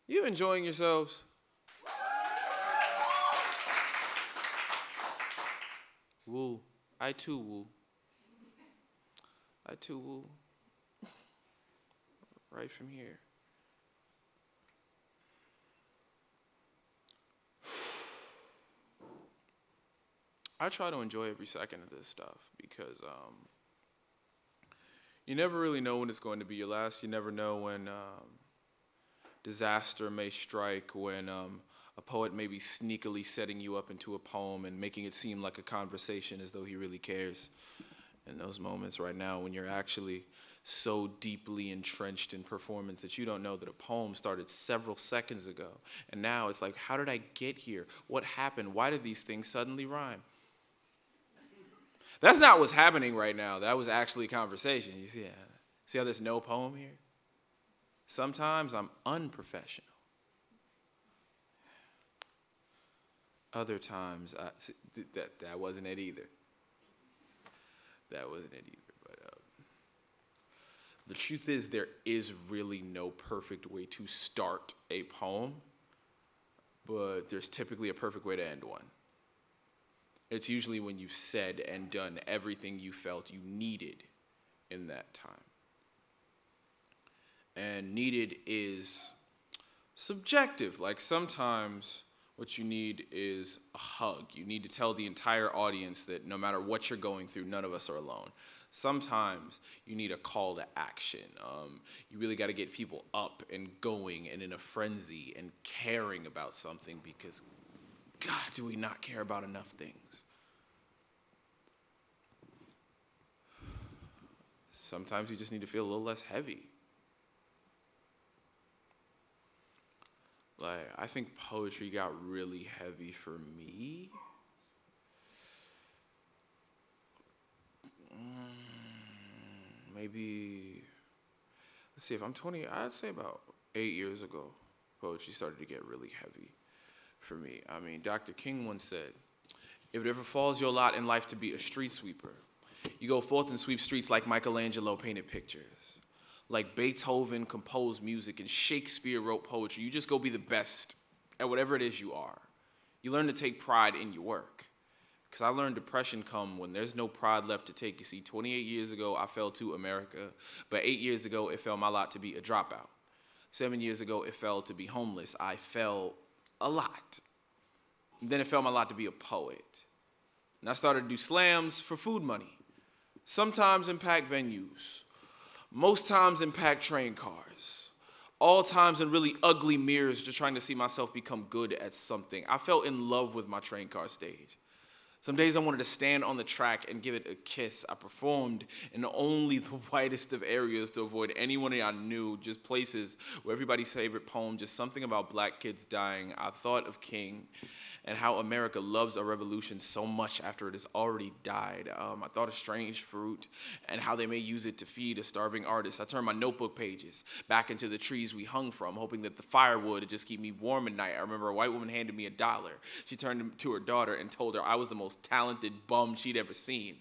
You enjoying yourselves? Woo. I too woo. I too woo. Right from here. I try to enjoy every second of this stuff because you never really know when it's going to be your last. You never know when disaster may strike, when a poet may be sneakily setting you up into a poem and making it seem like a conversation as though he really cares. In those moments right now when you're actually so deeply entrenched in performance that you don't know that a poem started several seconds ago. And now it's like, how did I get here? What happened? Why did these things suddenly rhyme? That's not what's happening right now. That was actually conversation. You see how there's no poem here? Sometimes I'm unprofessional. Other times, that wasn't it either. That wasn't it either. But the truth is, there is really no perfect way to start a poem, but there's typically a perfect way to end one. It's usually when you've said and done everything you felt you needed in that time. And needed is subjective. Like sometimes what you need is a hug. You need to tell the entire audience that no matter what you're going through, none of us are alone. Sometimes you need a call to action. You really got to get people up and going and in a frenzy and caring about something because, God, do we not care about enough things? Sometimes you just need to feel a little less heavy. Like, I think poetry got really heavy for me. Maybe, let's see, if I'm 20, I'd say about 8 years ago, poetry started to get really heavy for me. I mean, Dr. King once said, if it ever falls your lot in life to be a street sweeper, you go forth and sweep streets like Michelangelo painted pictures. Like Beethoven composed music and Shakespeare wrote poetry. You just go be the best at whatever it is you are. You learn to take pride in your work. Because I learned depression come when there's no pride left to take. You see, 28 years ago, I fell to America. But 8 years ago, it fell my lot to be a dropout. 7 years ago, it fell to be homeless. I fell a lot. And then it fell my lot to be a poet. And I started to do slams for food money. Sometimes in packed venues. Most times in packed train cars. All times in really ugly mirrors just trying to see myself become good at something. I fell in love with my train car stage. Some days I wanted to stand on the track and give it a kiss. I performed in only the whitest of areas to avoid anyone I knew, just places where everybody's favorite poem, just something about black kids dying. I thought of King and how America loves a revolution so much after it has already died. I thought of strange fruit and how they may use it to feed a starving artist. I turned my notebook pages back into the trees we hung from, hoping that the firewood would just keep me warm at night. I remember a white woman handed me $1. She turned it to her daughter and told her I was the most talented bum she'd ever seen.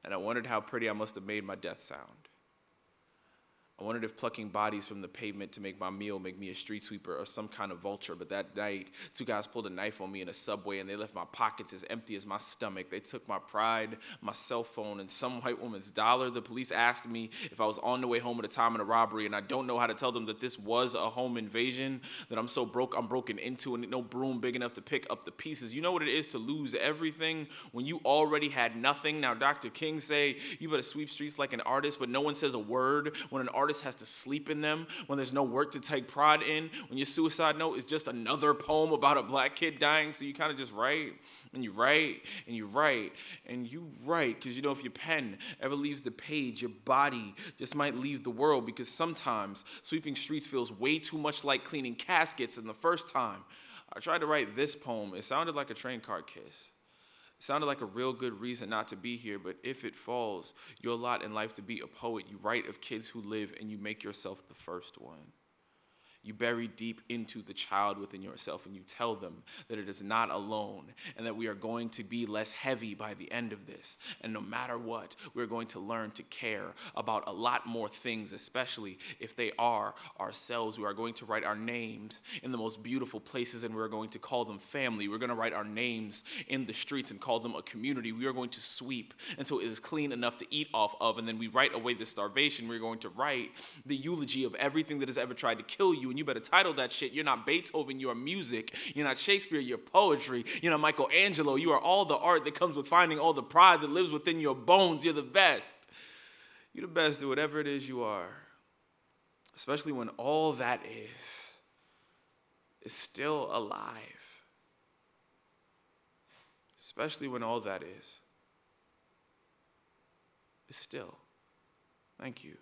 And I wondered how pretty I must have made my death sound. I wondered if plucking bodies from the pavement to make my meal make me a street sweeper or some kind of vulture. But that night, 2 guys pulled a knife on me in a subway and they left my pockets as empty as my stomach. They took my pride, my cell phone, and some white woman's dollar. The police asked me if I was on the way home at a time of a robbery, and I don't know how to tell them that this was a home invasion, that I'm so broke I'm broken into and no broom big enough to pick up the pieces. You know what it is to lose everything when you already had nothing? Now, Dr. King say you better sweep streets like an artist, but no one says a word when an artist has to sleep in them, when there's no work to take pride in, when your suicide note is just another poem about a black kid dying, so you kind of just write, and you write, and you write, and you write, because you know if your pen ever leaves the page, your body just might leave the world, because sometimes sweeping streets feels way too much like cleaning caskets, and the first time I tried to write this poem, it sounded like a train car kiss. Sounded like a real good reason not to be here, but if it falls your lot in life to be a poet, you write of kids who live and you make yourself the first one. you bury deep into the child within yourself and you tell them that it is not alone and that we are going to be less heavy by the end of this. And no matter what, we're going to learn to care about a lot more things, especially if they are ourselves. We are going to write our names in the most beautiful places and we're going to call them family. We're going to write our names in the streets and call them a community. We are going to sweep until it is clean enough to eat off of, and then we write away the starvation. We're going to write the eulogy of everything that has ever tried to kill you, and you better title that shit. You're not Beethoven, you are music. You're not Shakespeare, you're poetry. You're not Michelangelo, you are all the art that comes with finding all the pride that lives within your bones. You're the best. You're the best at whatever it is you are, especially when all that is still alive. Especially when all that is still. Thank you.